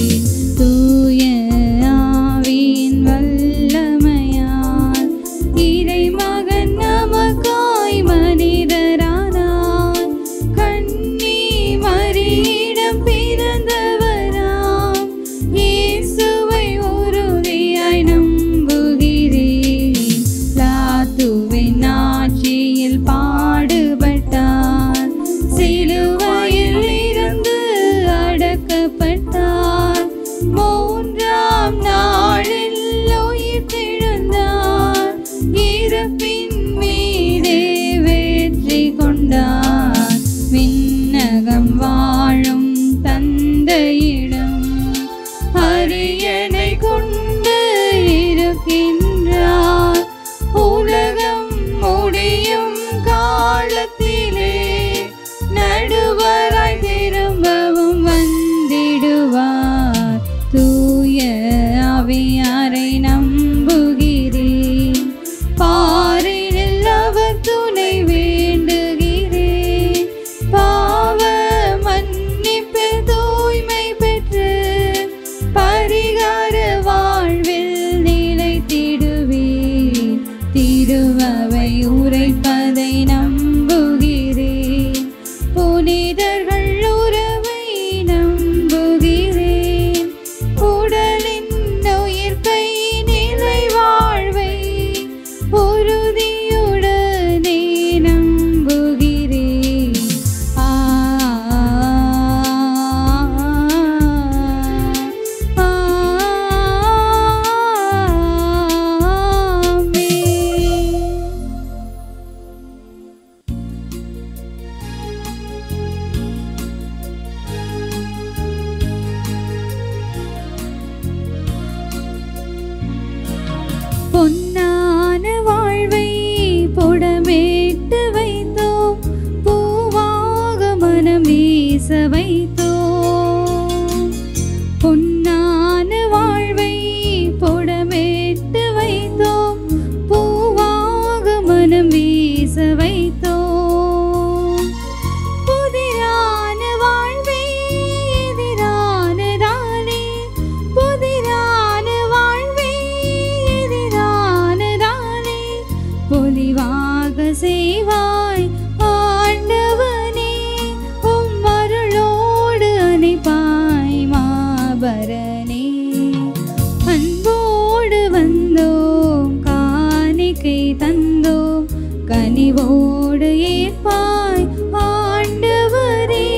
அன்போடு ஏற்பாய் ஆண்டவரே,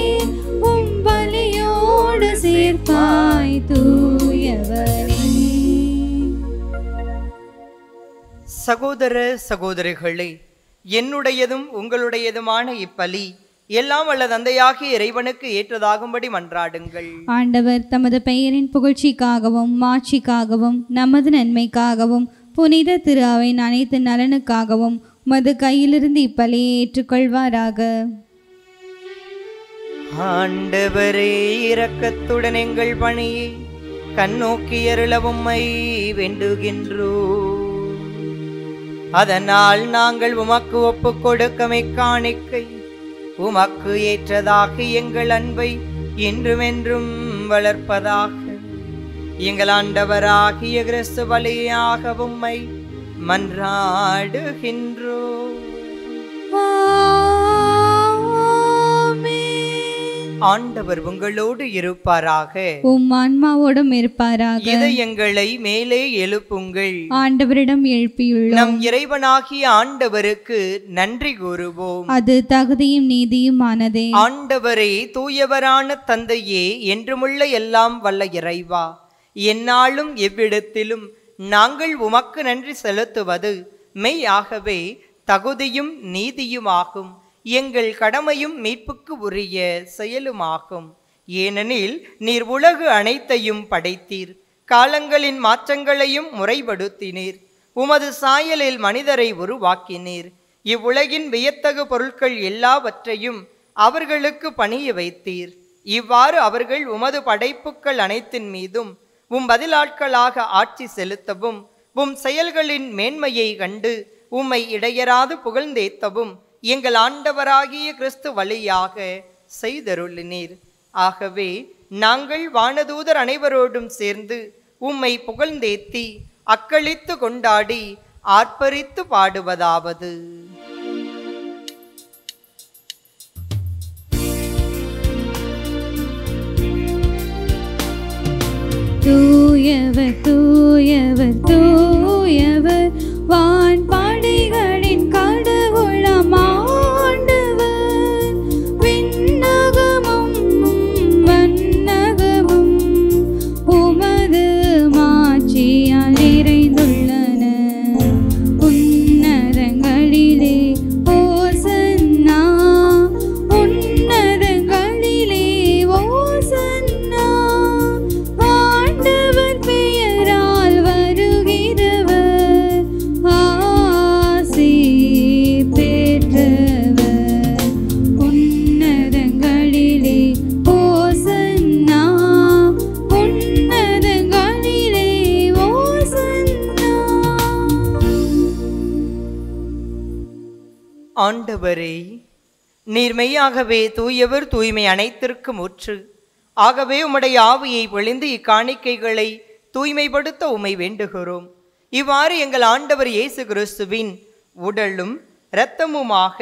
உம் பலியோடு சேர்ப்பாய் தூயவரே. சகோதர சகோதரிகளே, என்னுடையதும் உங்களுடையதுமான இப்பலி எல்லாம் வல்ல தந்தையாகிய இறைவனுக்கு ஏற்றதாகும்படி மன்றாடுங்கள். ஆண்டவர் தமது பெயரின் புகழ்ச்சிக்காகவும் மாட்சிக்காகவும் நமது நன்மைக்காகவும் புனித திரு அவையின் அனைத்து நலனுக்காகவும் உமது கையிலிருந்து இப்பலியை ஏற்றுக்கொள்வாராக. ஆண்டவரே, இரக்கத்துடன் எங்கள் பணியை கண்ணோக்கி அருளவும்மை வேண்டுகின்றோம். அதனால் நாங்கள் உமக்கு ஒப்புக் கொடுக்கமை காணிக்கை உமக்கு ஏற்றதாக எங்கள் அன்பை என்றுமென்றும் வளர்ப்பதாக. எங்கள் ஆண்டவராகிய கிறிஸ்து வழியாக உம்மை மன்றாடுகின்றோம். ஆண்டவர் உங்களோடு இருப்பாராக, உம் ஆன்மாவோடும் இருப்பாராக. இதயங்களை மேலே எழுப்புங்கள். ஆண்டவரிடம் எழுப்பியுள்ளோம். நம் இறைவனாகிய ஆண்டவருக்கு நன்றி கூறுவோம். அது தகுதியும் நீதியுமானதே. ஆண்டவரே, தூயவரான தந்தையே, என்றுமுள்ள எல்லாம் வல்ல இறைவா, எந்நாளும் எவ்விடத்திலும் நாங்கள் உமக்கு நன்றி செலுத்துவது மெய்யாகவே தகுதியும் நீதியுமாகும். எங்கள் கடமையும் மீட்புக்கு உரிய செயலுமாகும். ஏனெனில் நீர் உலகு அனைத்தையும் படைத்தீர், காலங்களின் மாற்றங்களையும் முறைப்படுத்தினீர். உமது சாயலில் மனிதரை உருவாக்கினீர். இவ்வுலகின் வியத்தகு பொருட்கள் எல்லாவற்றையும் அவர்களுக்கு பணிய வைத்தீர். இவ்வாறு அவர்கள் உமது படைப்புக்கள் அனைத்தின் மீதும் உம் பதிலாட்களாக ஆட்சி செலுத்தவும், உம் செயல்களின் மேன்மையை கண்டு உம்மை இடையராது புகழ்ந்தேத்தவும் எங்கள் ஆண்டவராகிய கிறிஸ்து வழியாக செய்தருளினீர். ஆகவே நாங்கள் வானதூதர் அனைவரோடும் சேர்ந்து உம்மை புகழ்ந்தேத்தி அக்களித்து கொண்டாடி ஆர்ப்பரித்து பாடுவதாவது: தூயவர் தூயவர் தூயவர், வான்படைகளின் கடவுளாம் ஆண்டவர். விண்ணகமும் மண்ணகமும் உமது மாட்சியால் நிறைந்துள்ளன. உன்னதங்களிலே ஓசன்னா, உன்னதங்களிலே ஓசன்னா. ஆண்டவர் பெயரால் வருகிறவர் ஆசி பெற்றவர். உன்னதங்களிலே ஓசன்னா, உன்னதங்களிலே ஓசன்னா. ஆண்டவரே, நீர் மெய்யாகவே தூயவர், தூய்மை அனைத்திற்கும் ஊற்று. ஆகவே உம்முடைய ஆவியை பொழிந்து இக்காணிக்கைகளை தூய்மைப்படுத்த உம்மை வேண்டுகிறோம். இவ்வாறு எங்கள் ஆண்டவர் இயேசு கிறிஸ்துவின் உடலும் இரத்தமுமாக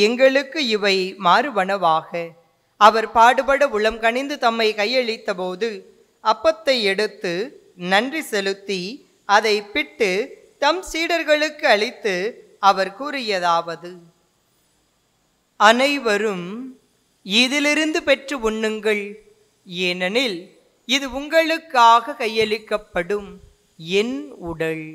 எங்களுக்கு இவை மாறுவனவாக. அவர் பாடுபட உளம் கனிந்து தம்மை கையளித்த போது அப்பத்தை எடுத்து நன்றி செலுத்தி அதை பிட்டு தம் சீடர்களுக்கு அளித்து அவர் கூறியதாவது: அனைவரும் இதிலிருந்து பெற்று உண்ணுங்கள், ஏனெனில் இது உங்களுக்காக கையளிக்கப்படும் என் உடல்.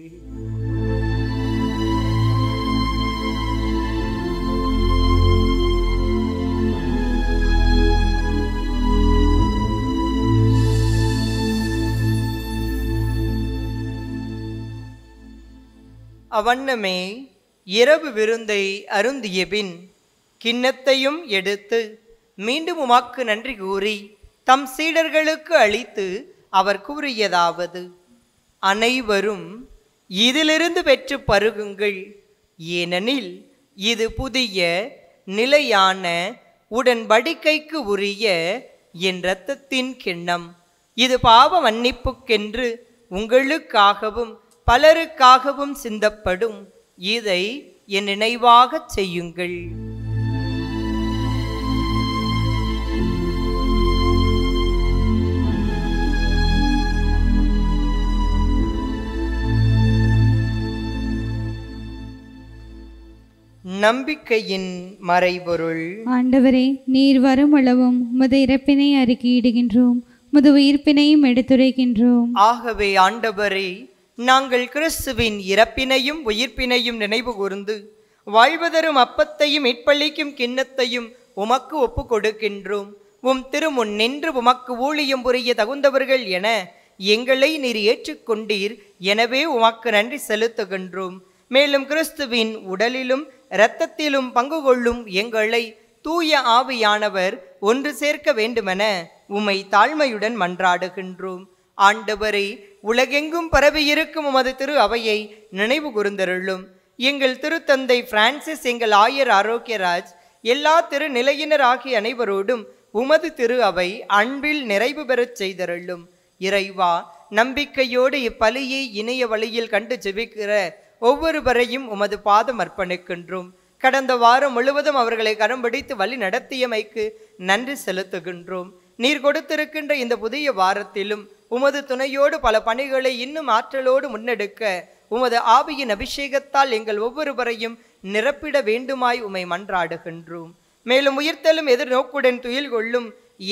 அவ்வண்ணமே இரவு விருந்தை அருந்திய பின் கிண்ணத்தையும் எடுத்து மீண்டும் உமக்கு நன்றி கூறி தம் சீடர்களுக்கு அளித்து அவர் கூறியதாவது: அனைவரும் இதிலிருந்து பெற்று பருகுங்கள், ஏனெனில் இது புதிய நிலையான உடன்படிக்கைக்கு உரிய என் இரத்தத்தின் கிண்ணம். இது பாவ மன்னிப்புக்கென்று உங்களுக்காகவும் பலருக்காகவும் சிந்தப்படும். இதை என் நினைவாகச் செய்யுங்கள். நம்பிக்கையின் மறைபொருள். ஆண்டவரே, நீர் வரும் அளவும் உமது இறப்பினை அறிக்கையிடுகின்றோம், உமது உயிர்ப்பினையும் எடுத்துரைக்கின்றோம். ஆகவே ஆண்டவரே, நாங்கள் கிறிஸ்துவின் இறப்பினையும் உயிர்ப்பினையும் நினைவு கூர்ந்து வாழ்வதரும் அப்பத்தையும் மீட்பளிக்கும் கிண்ணத்தையும் உமக்கு ஒப்பு கொடுக்கின்றோம். உம் திருமுன் நின்று உமக்கு ஊழியம் புரிய தகுந்தவர்கள் என எங்களை நீர் ஏற்றுக்கொண்டீர். எனவே உமக்கு நன்றி செலுத்துகின்றோம். மேலும் கிறிஸ்துவின் உடலிலும் இரத்தத்திலும் பங்கு கொள்ளும் எங்களை தூய ஆவியானவர் ஒன்று சேர்க்க வேண்டுமென உம்மை தாழ்மையுடன் மன்றாடுகின்றோம். ஆண்டவரே, உலகெங்கும் பரவியிருக்கும் உமது திரு அவையை நினைவு கூர்ந்தருளும். எங்கள் திருத்தந்தை பிரான்சிஸ், எங்கள் ஆயர் ஆரோக்கியராஜ், எல்லா திருநிலையினர் ஆகிய அனைவரோடும் உமது திரு அவை அன்பில் நிறைவு பெறச் செய்தருளும். இறைவா, நம்பிக்கையோடு இப்பலியை இணைய வழியில் கண்டு ஜெபிக்கிற ஒவ்வொருவரையும் உமது பாதம் அர்ப்பணிக்கின்றோம். கடந்த வாரம் முழுவதும் அவர்களை கரம் பிடித்து வழி நடத்தியமைக்கு நன்றி செலுத்துகின்றோம். நீர் கொடுத்திருக்கின்ற இந்த புதிய வாரத்திலும் உமது துணையோடு பல பணிகளை இன்னும் ஆற்றலோடு முன்னெடுக்க உமது ஆவியின் அபிஷேகத்தால் எங்கள் ஒவ்வொருவரையும் நிரப்பிட வேண்டுமாய் உம்மை மன்றாடுகின்றோம். மேலும் உயிர்த்தலும் எதிர்நோக்குடன் துயில் கொள்ளும்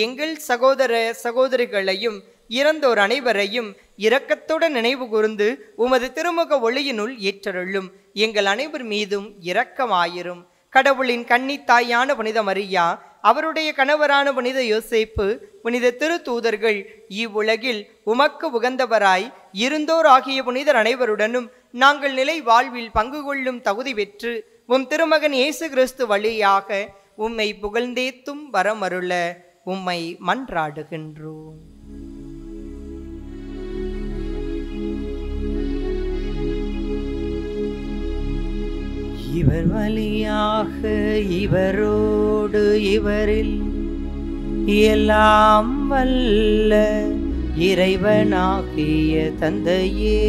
எங்கள் சகோதர சகோதரிகளையும் இறந்தோர் அனைவரையும் இரக்கத்துடன் நினைவு கூர்ந்து உமது திருமுக ஒளியினுள் ஏற்றருளும். எங்கள் அனைவர் மீதும் இரக்கமாயிரும். கடவுளின் கன்னித்தாயான புனித மரியா, அவருடைய கணவரான புனித யோசேப்பு, புனித திருத்தூதர்கள், இவ்வுலகில் உமக்கு உகந்தவராய் இருந்தோர் ஆகிய புனிதர் அனைவருடனும் நாங்கள் நிலை வாழ்வில் பங்கு கொள்ளும் தகுதி பெற்று உம் திருமகன் இயேசு கிறிஸ்து வழியாக உம்மை புகழ்ந்தேத்தும் வரமருள உம்மை மன்றாடுகின்றோம். இவர் வழியாக இவரோடு இவரில் எல்லாம் வல்ல இறைவனாகிய தந்தையே,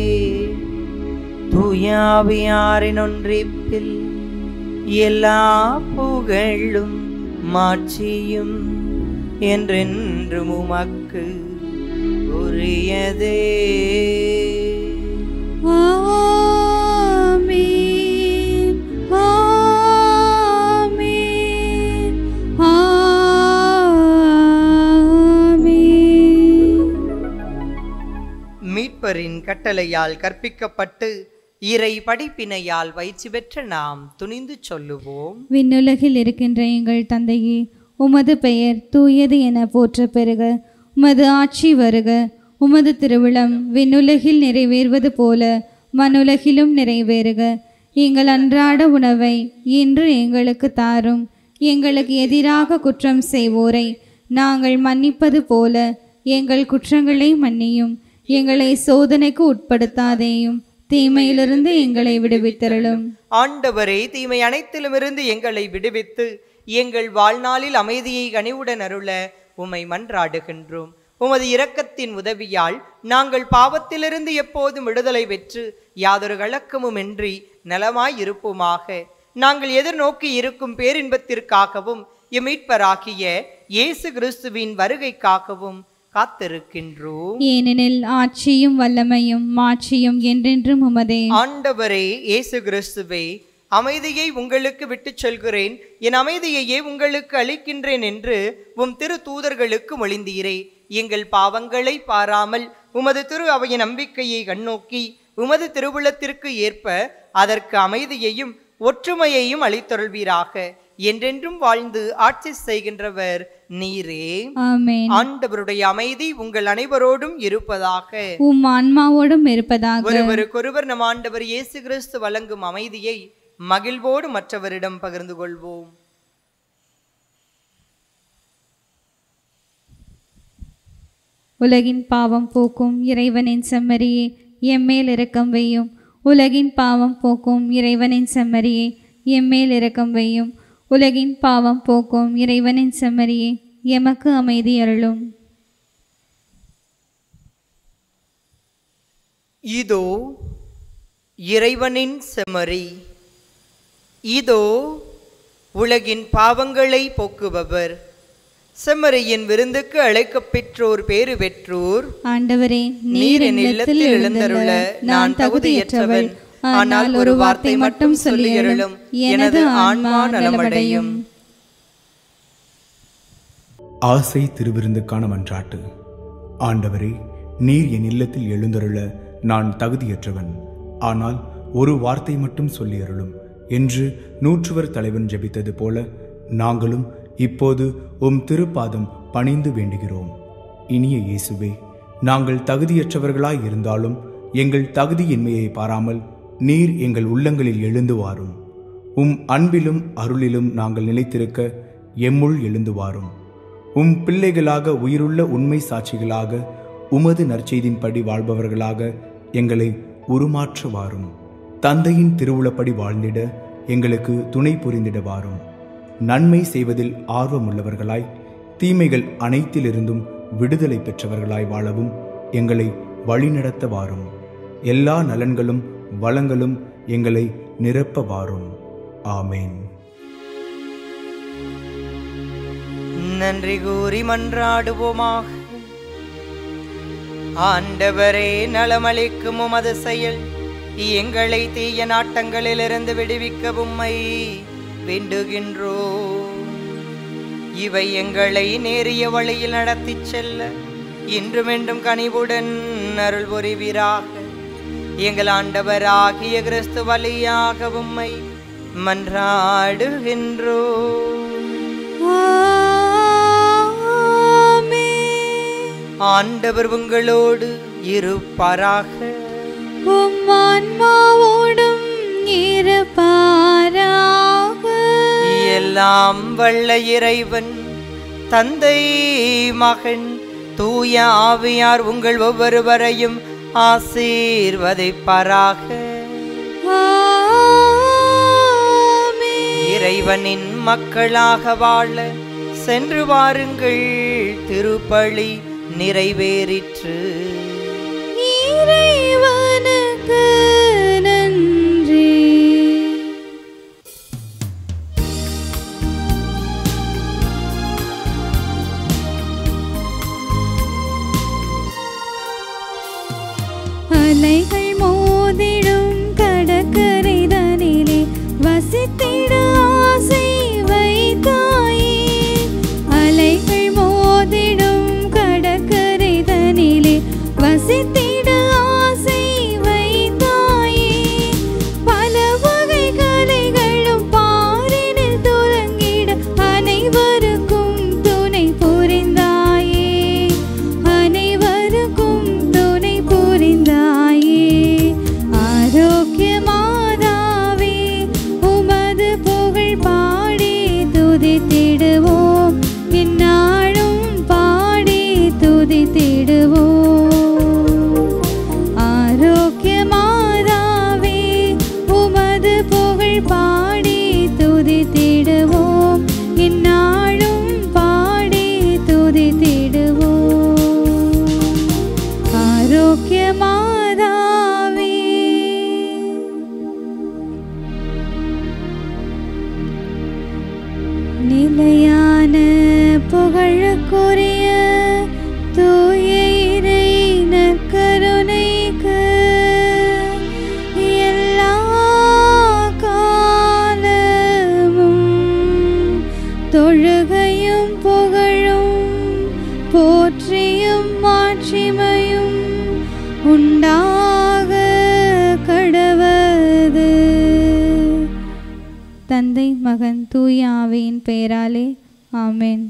தூயாவியாரின் ஒன்றிப்பில் எல்லா புகழும் மாட்சியும் என்றென்றும் உமக்கு உரியதே. ஆமென், ஆமென், ஆமென். மீட்பரின் கட்டளையால் கற்பிக்கப்பட்டு இறை படிப்பினையால் பயிற்சி பெற்ற நாம் துணிந்து சொல்லுவோம். விண்ணுலகில் இருக்கின்ற எங்கள் தந்தையே, உமது பெயர் தூயது என போற்ற பெறுக. உமது ஆட்சி வருக. உமது திருவிழம் விண்ணுலகில் நிறைவேறுவது போல மண்ணுலகிலும் நிறைவேறுக. எங்கள் அன்றாட உணவை இன்று எங்களுக்கு தாரும். எங்களுக்கு எதிராக குற்றம் செய்வோரை நாங்கள் மன்னிப்பது போல எங்கள் குற்றங்களை மன்னியும். எங்களை சோதனைக்கு உட்படுத்தாதேயும், தீமையிலிருந்து எங்களை விடுவித்தருளும். ஆண்டவரே, தீமை அனைத்திலுமிருந்து எங்களை விடுவித்து எங்கள் வாழ்நாளில் அமைதியை கனிவுடன் அருள உம்மை மன்றாடுகின்றோம். உமது இரக்கத்தின் உதவியால் நாங்கள் பாவத்திலிருந்து எப்போதும் விடுதலை பெற்று யாதொரு கலக்கமுமின்றி நலமாயிருப்போமாக. நாங்கள் எதிர்நோக்கி இருக்கும் பேரின்பத்திற்காகவும் எம்மீட்பராகிய இயேசு கிறிஸ்துவின் வருகைக்காகவும் காத்திருக்கின்றோம். ஏனெனில் ஆட்சியும் வல்லமையும் மாட்சியும் என்றென்றும் உமதே. ஆண்டவரே இயேசு கிறிஸ்துவே, அமைதியை உங்களுக்கு விட்டுச் செல்கிறேன், என் அமைதியையே உங்களுக்கு அளிக்கின்றேன் என்று உம் திரு தூதர்களுக்கு மொழிந்தீரே. எங்கள் பாவங்களை பாராமல் உமது திரு அவையின் நம்பிக்கையை கண்ணோக்கி உமது திருவுளத்திற்கு ஏற்ப அதற்கு அமைதியையும் ஒற்றுமையையும் அளித்தருள்வீராக. என்றென்றும் வாழ்ந்து ஆட்சி செய்கின்றவர் நீரே. ஆமென். ஆண்டவருடைய அமைதி உங்கள் அனைவரோடும் இருப்பதாக. உம் ஆன்மாவோடும் இருப்பதாக. ஒருவருக்கொருவர் நம் ஆண்டவர் இயேசு கிறிஸ்து வழங்கும் அமைதியை மகிழ்வோடு மற்றவரிடம் பகிர்ந்து கொள்வோம். உலகின் பாவம் போக்கும் இறைவனின் செம்மறியே, எம்மேல் இரக்கம் வையும். உலகின் பாவம் போக்கும் இறைவனின் செம்மறியே, எம்மேல் இரக்கம் வையும். உலகின் பாவம் போக்கும் இறைவனின் செம்மறியே, எமக்கு அமைதி அருளும். இதோ இறைவனின் செம்மறி, இதோ உலகின் பாவங்களை போக்குபவர். செம்மறியின் விருந்துக்கு அழைக்கப் பெற்றோர் பேறு பெற்றோர். ஆண்டவரே, நீர் என் இல்லத்தில் எழுந்தருள நான் தகுதியற்றவன். ஆனால் ஒரு வார்த்தை மட்டும் சொல்லியருளும், எனது ஆன்மா நலமடையும். ஆசை திருவிருந்துக்கான மன்றாட்டு. ஆண்டவரே, நீர் என் இல்லத்தில் எழுந்தருள நான் தகுதியற்றவன். ஆனால் ஒரு வார்த்தை மட்டும் சொல்லியருளும் என்று 100 தலைவன் ஜெபித்தது போல நாங்களும் இப்போது உம் திருப்பாதம் பணிந்து வேண்டுகிறோம். இனிய இயேசுவே, நாங்கள் தகுதியற்றவர்களாய் இருந்தாலும் எங்கள் தகுதியின்மையை பாராமல் நீர் எங்கள் உள்ளங்களில் எழுந்து வாரும். உம் அன்பிலும் அருளிலும் நாங்கள் நிலைத்திருக்க எம்முள் எழுந்து வாரும். உம் பிள்ளைகளாக உயிருள்ள உண்மை சாட்சிகளாக உமது நற்செய்தின்படி வாழ்பவர்களாக எங்களை உருமாற்ற வாரும். தந்தையின் திருவுளப்படி வாழ்ந்திட எங்களுக்கு துணை புரிந்திட வாரும். நன்மை செய்வதில் ஆர்வமுள்ளவர்களாய் தீமைகள் அனைத்திலிருந்தும் விடுதலை பெற்றவர்களாய் வாழவும் எங்களை வழிநடத்த வாரும். எல்லா நலன்களும் வளங்களும் எங்களை நிரப்ப வாரும். ஆமேன். நன்றி கூறி மன்றாடுவோமாக. ஆண்டவரே, நலமளிக்கும் உமது செயல் எங்களை தீய நாட்டங்களிலிருந்து விடுவிக்க உம்மை வேண்டுகின்றோம். இவை எங்களை நேரிய வழியில் நடத்திச் செல்ல இன்றும் என்றும் கனிவுடன் அருள் புரிவீராக. எங்கள் ஆண்டவராகிய கிறிஸ்து வழியாக உம்மை மன்றாடுகின்றோம். ஆண்டவர் உங்களோடு இருப்பாராக. உம் ஆன்மாவோடும் இருப்பாராக. எல்லாம் வல்ல இறைவன் தந்தை, மகன், தூய ஆவியார் உங்கள் ஒவ்வொருவரையும் ஆசீர்வதிப்பாராக. இறைவனின் மக்களாக வாழ சென்று வாருங்கள். திருப்பலி நிறைவேறிற்று. இறைவனுக்கு நன்றி. அலைகள் மோதிடும் கடற்கரை தனிலே வசித்திட ஆசை வைத்தாயே. அலைகள் மோதிடும் கடற்கரை தனிலே வசித்திட ஆசை வைத்தாயே. பல வகை கலைகளும் பாரினில் துலங்கிட அனைவருக்கும் துணை புரிந்தாயே. அனைவருக்கும் துணை புரிந்தாயே. ஆரோக்கிய மாதாவே, உமது புகழ் பாடி துதித்திடுவோம். இந்நாளும் பாடி துதித்திடுவோம். ஆரோக்கிய மாதாவே, உமது புகழ் பாடி துதித்திடுவோம். இந்நாளும் பாடி துதித்திடுவோம். ஆரோக்கிய மாதாவே. நிலையான புகழுக்குரிய தூய இறை நற்கருணைக்கு எல்லா காலமும் தொழுகையும் புகழும் போற்றியும் மாட்சிமையும் உண்டாக கடவது. தந்தை, மகன், தூய ஆவியின் பெயராலே ஆமென்.